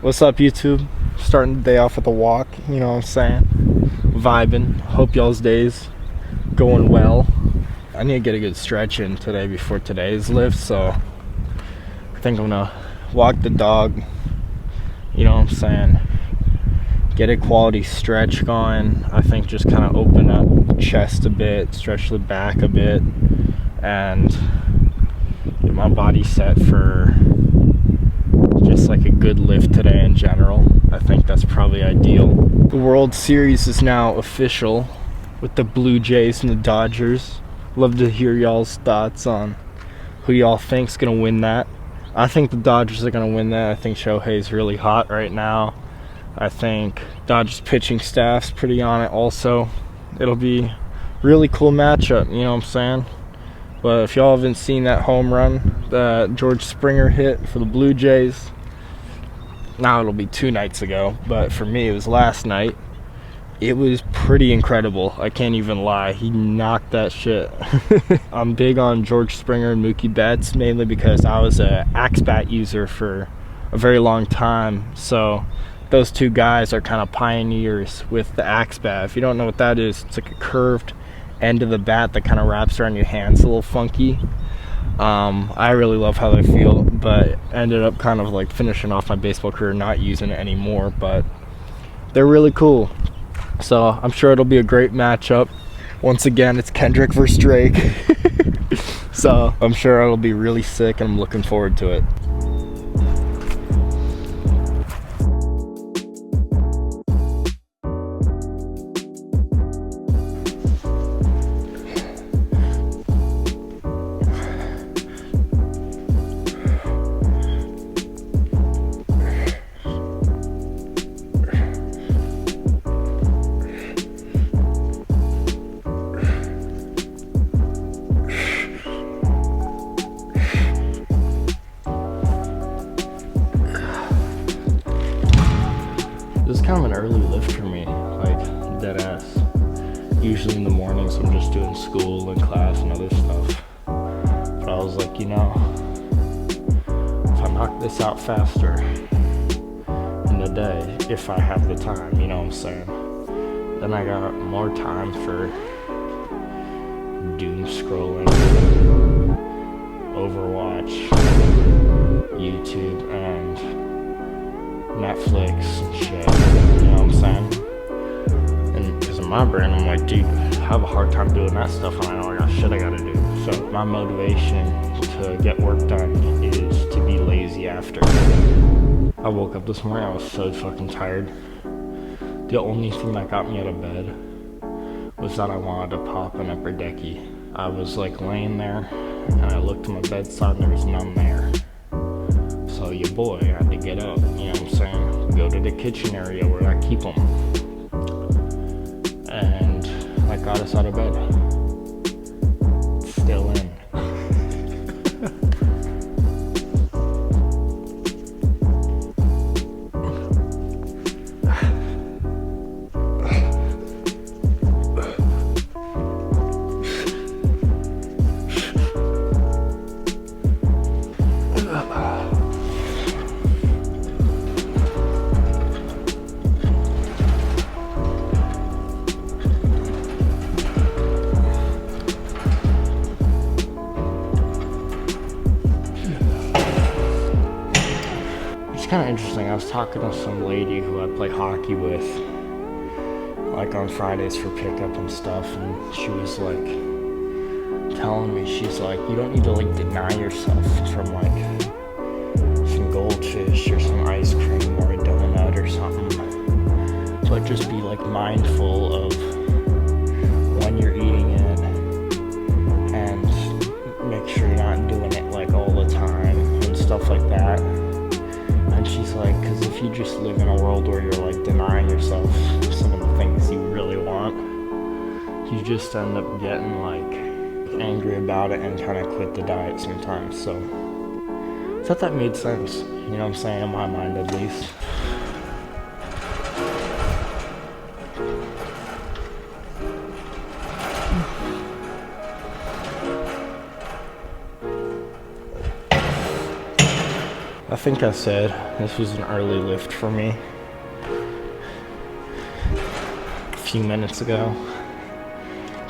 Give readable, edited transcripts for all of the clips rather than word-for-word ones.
What's up, YouTube? Starting the day off with a walk, you know what I'm saying? Vibing. Hope y'all's day's going well. I need to get a good stretch in today before today's lift, so I think I'm gonna walk the dog, you know what I'm saying? Get a quality stretch going. I think just kind of open up the chest a bit, stretch the back a bit, and get my body set for just like a good lift today in general. I think that's probably ideal. The World Series is now official with the Blue Jays and the Dodgers. Love to hear y'all's thoughts on who y'all think's gonna win that. I think the Dodgers are gonna win that. I think Shohei's really hot right now. I think Dodgers pitching staff's pretty on it also. It'll be really cool matchup, you know what I'm saying? But if y'all haven't seen that home run that George Springer hit for the Blue Jays, now it'll be 2 nights ago, but for me it was last night. It was pretty incredible. I can't even lie. He knocked that shit. I'm big on George Springer and Mookie Betts, mainly because I was a Axe Bat user for a very long time. So those two guys are kind of pioneers with the Axe Bat. If you don't know what that is, it's like a curved end of the bat that kind of wraps around your hands, a little funky. I really love how they feel, but ended up kind of like finishing off my baseball career not using it anymore, but they're really cool. So I'm sure it'll be a great matchup. Once again, it's Kendrick versus Drake. So I'm sure it'll be really sick, and I'm looking forward to it. This is kind of an early lift for me, like dead ass. Usually in the mornings I'm just doing school and class and other stuff. But I was like, you know, if I knock this out faster in the day, if I have the time, you know what I'm saying, then I got more time for doom scrolling, Overwatch, YouTube, and Netflix and shit, you know what I'm saying? And because in my brain, I'm like, dude, I have a hard time doing that stuff, and I know I got shit I gotta do. So my motivation to get work done is to be lazy after. I woke up this morning, I was so fucking tired. The only thing that got me out of bed was that I wanted to pop an upper decky. I was like laying there, and I looked to my bedside, and there was none there. So your boy had to get up, you know what I'm saying? Go to the kitchen area where I keep them. And that got us out of bed. Still in. Kind of interesting. I was talking to some lady who I play hockey with, like on Fridays for pickup and stuff, and she was like telling me, she's like, you don't need to like deny yourself from like some goldfish or some ice cream or a donut or something, but just be like mindful of when you're eating it and make sure you're not doing it like all the time and stuff like that. And she's like, because if you just live in a world where you're like denying yourself some of the things you really want, you just end up getting like angry about it and kind of quit the diet sometimes. So I thought that made sense, you know what I'm saying, in my mind at least. think I said this was an early lift for me a few minutes ago.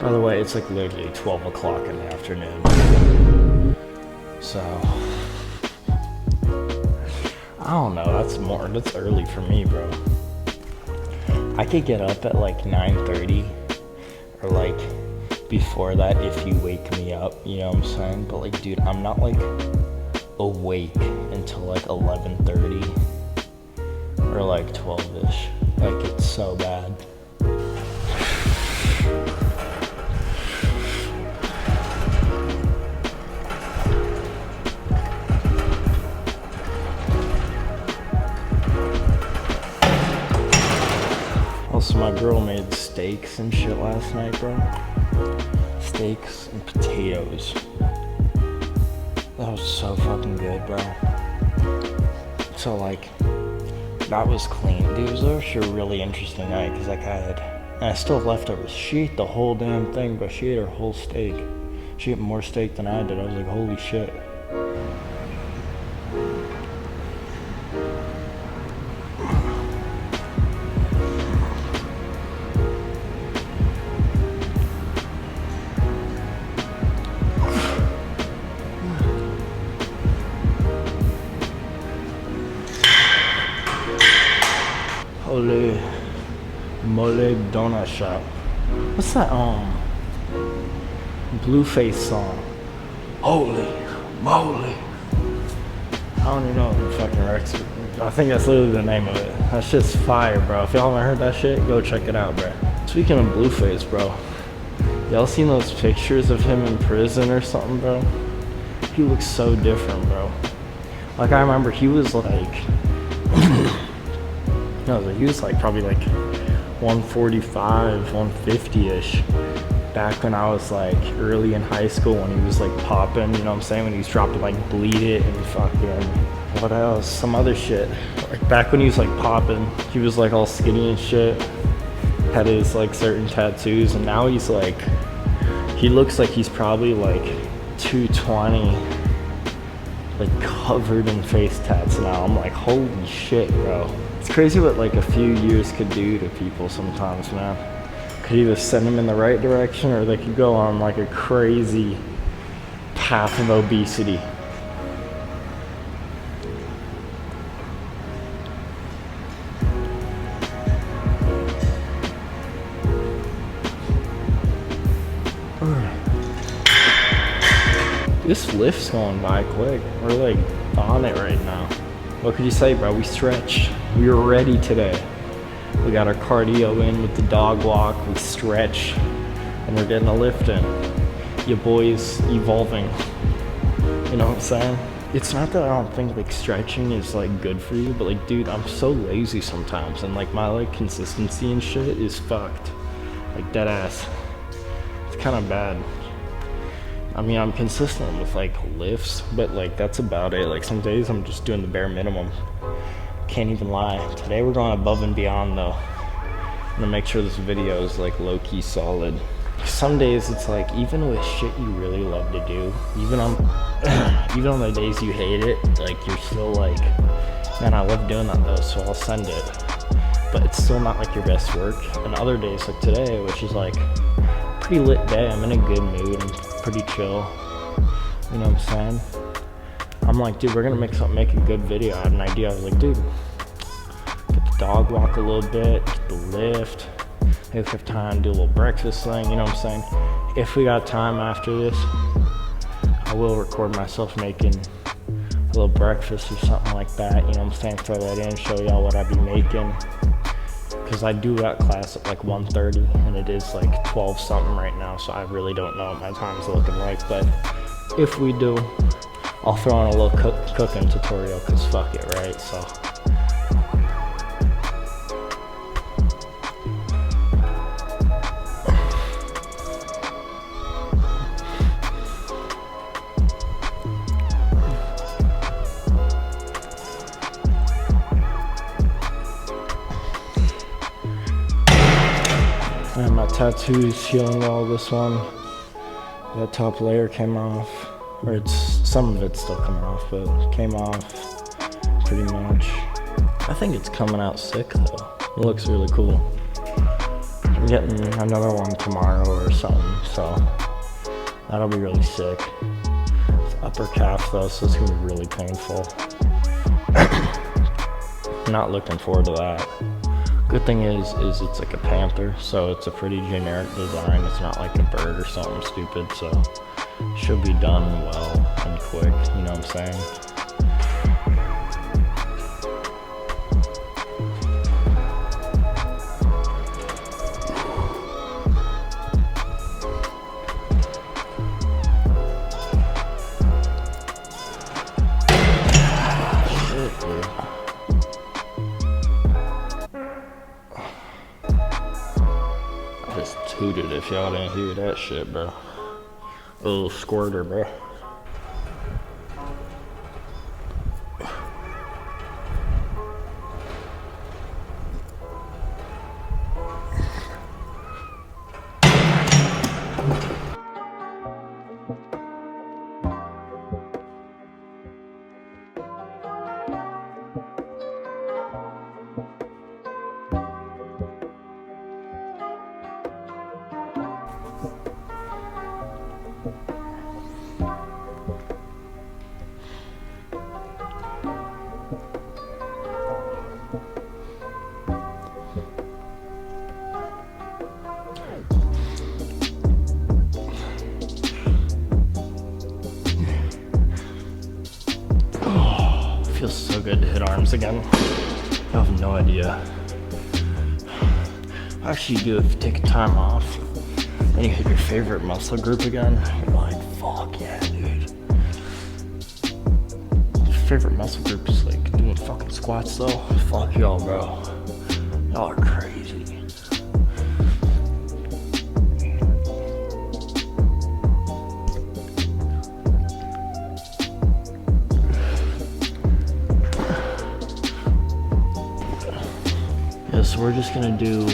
By the way, it's like literally 12 o'clock in the afternoon. So, I don't know, that's early for me, bro. I could get up at like 9:30 or like before that if you wake me up, you know what I'm saying? But like, dude, I'm not like awake until like 11:30 or like 12ish. Like, it's so bad. Also, my girl made steaks and shit last night, bro. Steaks and potatoes. That was so fucking good, bro. So, like, that was clean. Dude, it was actually a really interesting night, because, like, I still have leftovers. She ate the whole damn thing, but she ate her whole steak. She ate more steak than I did. I was like, holy shit. Holy Mole Donut Shop. What's that Blueface song? Holy moly. I don't even know the fucking lyrics. I think that's literally the name of it. That's just fire, bro. If y'all haven't heard that shit, go check it out, bro. Speaking of Blueface, bro, y'all seen those pictures of him in prison or something, bro? He looks so different, bro. Like, I remember he was like no, he was like probably like 145, 150-ish back when I was like early in high school, when he was like popping, you know what I'm saying? When he was dropping like Bleed It and fucking, what else? Some other shit. Like back when he was like popping, he was like all skinny and shit, had his like certain tattoos, and now he's like, he looks like he's probably like 220, like covered in face tats now. I'm like, holy shit, bro. It's crazy what like a few years could do to people sometimes, man. Could either send them in the right direction, or they could go on like a crazy path of obesity. This lift's going by quick. We're like on it right now. What could you say, bro? We stretched. We were ready today. We got our cardio in with the dog walk. We stretch, and we're getting a lift in. Your boy's evolving. You know what I'm saying? It's not that I don't think like stretching is like good for you, but like, dude, I'm so lazy sometimes, and like my like consistency and shit is fucked. Like, dead ass. It's kind of bad. I mean, I'm consistent with like lifts, but like that's about it. Like some days I'm just doing the bare minimum. Can't even lie. Today we're going above and beyond though. I'm gonna make sure this video is like low-key solid. Some days it's like, even with shit you really love to do, even on even on the days you hate it, like you're still like, man, I love doing that though, so I'll send it. But it's still not like your best work. And other days like today, which is like pretty lit day, I'm in a good mood, I'm pretty chill, you know what I'm saying? I'm like, dude, we're gonna make a good video. I had an idea. I was like, dude, get the dog walk a little bit, get the lift, maybe if we have time, do a little breakfast thing, you know what I'm saying? If we got time after this, I will record myself making a little breakfast or something like that, you know what I'm saying? Throw that in, show y'all what I be making. Because I do got class at like 1:30, and it is like 12 something right now, so I really don't know what my time's looking like. But if we do, I'll throw in a little cooking tutorial, because fuck it, right? So and my tattoo's healing well. This one, that top layer came off, or some of it's still coming off, but it came off. pretty much. I think it's coming out sick though. It looks really cool. I'm getting another one tomorrow or something, so that'll be really sick. It's upper calf though, so it's gonna be really painful. Not looking forward to that. Good thing is it's like a panther, so it's a pretty generic design. It's not like a bird or something stupid, so should be done well and quick, you know what I'm saying? Shit, dude. I just tooted if y'all didn't hear that shit, bro. A little squirter, bro. Feels so good to hit arms again. You have no idea how should you do if you take time off and you hit your favorite muscle group again. You're like, fuck yeah, dude. Your favorite muscle group is like doing fucking squats though. Fuck y'all, bro. Y'all are crazy. So we're just gonna do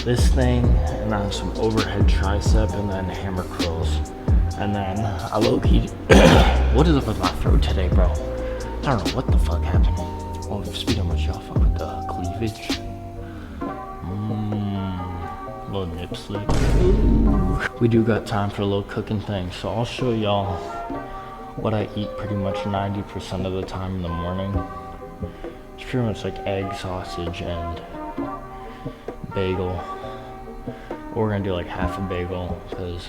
this thing and then some overhead tricep and then hammer curls. And then I low-key, what is up with my throat today, bro? I don't know what the fuck happened. Oh, speaking of which, y'all fuck with the cleavage. Little nip slip. Ooh. We do got time for a little cooking thing. So I'll show y'all what I eat pretty much 90% of the time in the morning. It's pretty much like egg, sausage, and bagel. We're gonna do like half a bagel because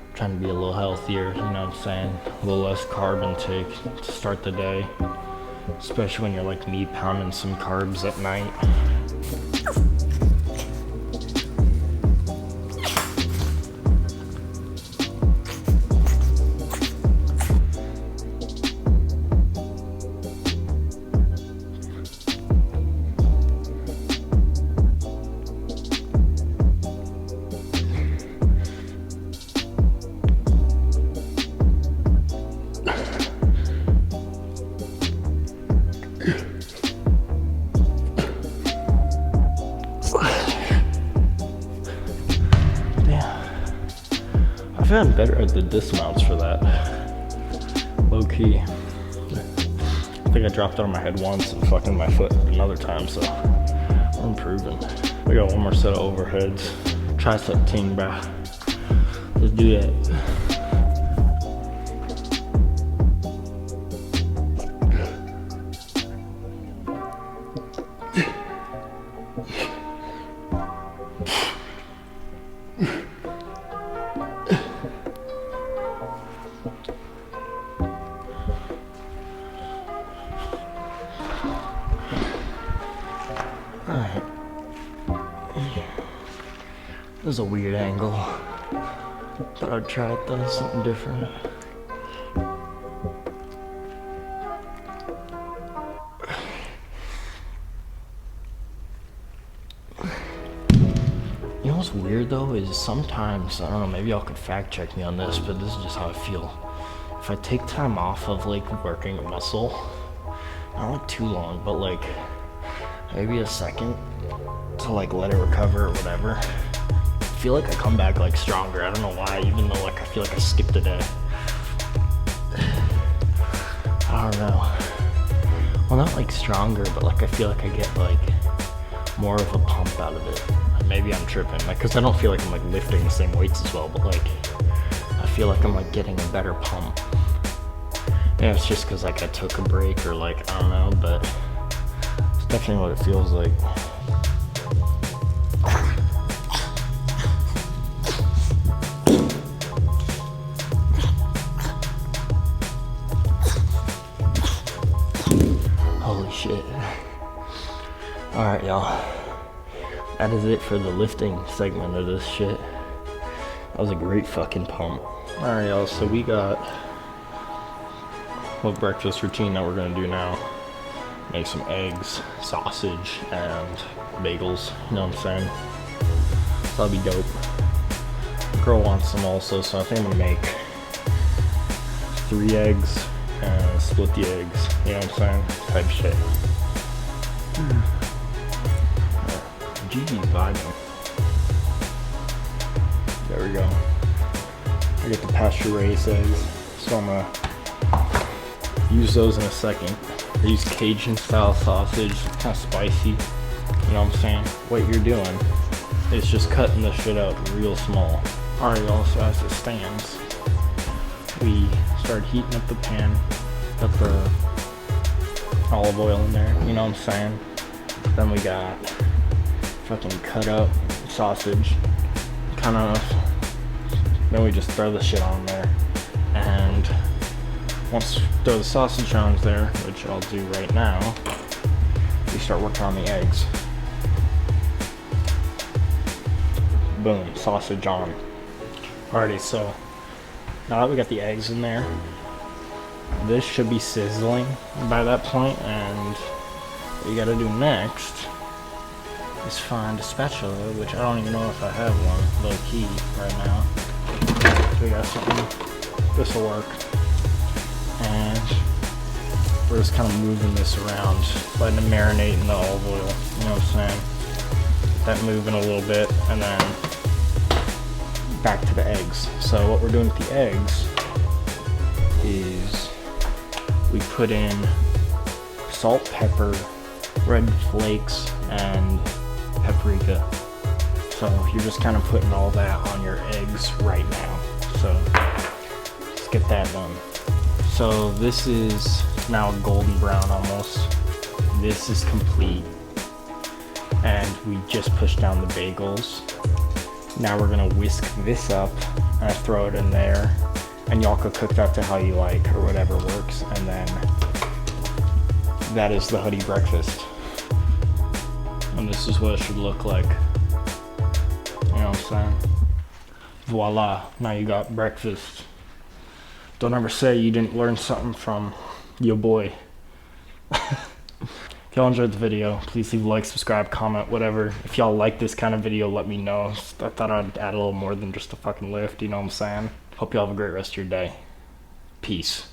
I'm trying to be a little healthier, you know what I'm saying? A little less carb intake to start the day. Especially when you're like me pounding some carbs at night. I've gotten better at the dismounts for that. Low key. I think I dropped it on my head once and fucking my foot another time, so we're improving. We got one more set of overheads. Tricep team, bro. Let's do that. Alright. This is a weird angle. Thought I'd try it though, something different. You know what's weird though is sometimes, I don't know, maybe y'all could fact check me on this, but this is just how I feel. If I take time off of like working a muscle, not like too long, but like maybe a second to like let it recover or whatever, I feel like I come back like stronger. I don't know why, even though like I feel like I skipped a day. I I don't know. Well, not like stronger, but like I feel like I get like more of a pump out of it. Maybe I'm tripping, like, cause I don't feel like I'm like lifting the same weights as well, but like I feel like I'm like getting a better pump. Yeah, it's just cause like I took a break or like, I don't know, but it's definitely what it feels like. Holy shit. Alright, y'all. That is it for the lifting segment of this shit. That was a great fucking pump. Alright, y'all, so we got what breakfast routine that we're gonna do now. Make some eggs, sausage, and bagels. You know what I'm saying? That'll be dope. The girl wants some also, so I think I'm gonna make 3 eggs and split the eggs. You know what I'm saying? Type shit. Gigi's vibing. There we go. I get the pasture raised eggs, so I'm gonna use those in a second. I use Cajun style sausage, kind of spicy. You know what I'm saying? What you're doing is just cutting the shit up real small. Alright, y'all, so as it stands, we start heating up the pan, got the olive oil in there, you know what I'm saying? Then we got fucking cut up sausage, kind of. Then we just throw the shit on there, and once throw the sausage on there, which I'll do right now, we start working on the eggs. Boom, sausage on. Alrighty, so now that we got the eggs in there, this should be sizzling by that point, and what you gotta do next is find a spatula, which I don't even know if I have one, low key, right now. So we got something, this'll work. And we're just kind of moving this around, letting it marinate in the olive oil, you know what I'm saying? That moving a little bit, and then back to the eggs. So what we're doing with the eggs is we put in salt, pepper, red flakes, and paprika. So you're just kind of putting all that on your eggs right now. So let's get that done. So this is now golden brown almost. This is complete. And we just pushed down the bagels. Now we're gonna whisk this up and throw it in there. And y'all could cook that to how you like or whatever works. And then that is the hoodie breakfast. And this is what it should look like. You know what I'm saying? Voila, now you got breakfast. Don't ever say you didn't learn something from your boy. If y'all enjoyed the video, please leave a like, subscribe, comment, whatever. If y'all like this kind of video, let me know. I thought I'd add a little more than just a fucking lift, you know what I'm saying? Hope y'all have a great rest of your day. Peace.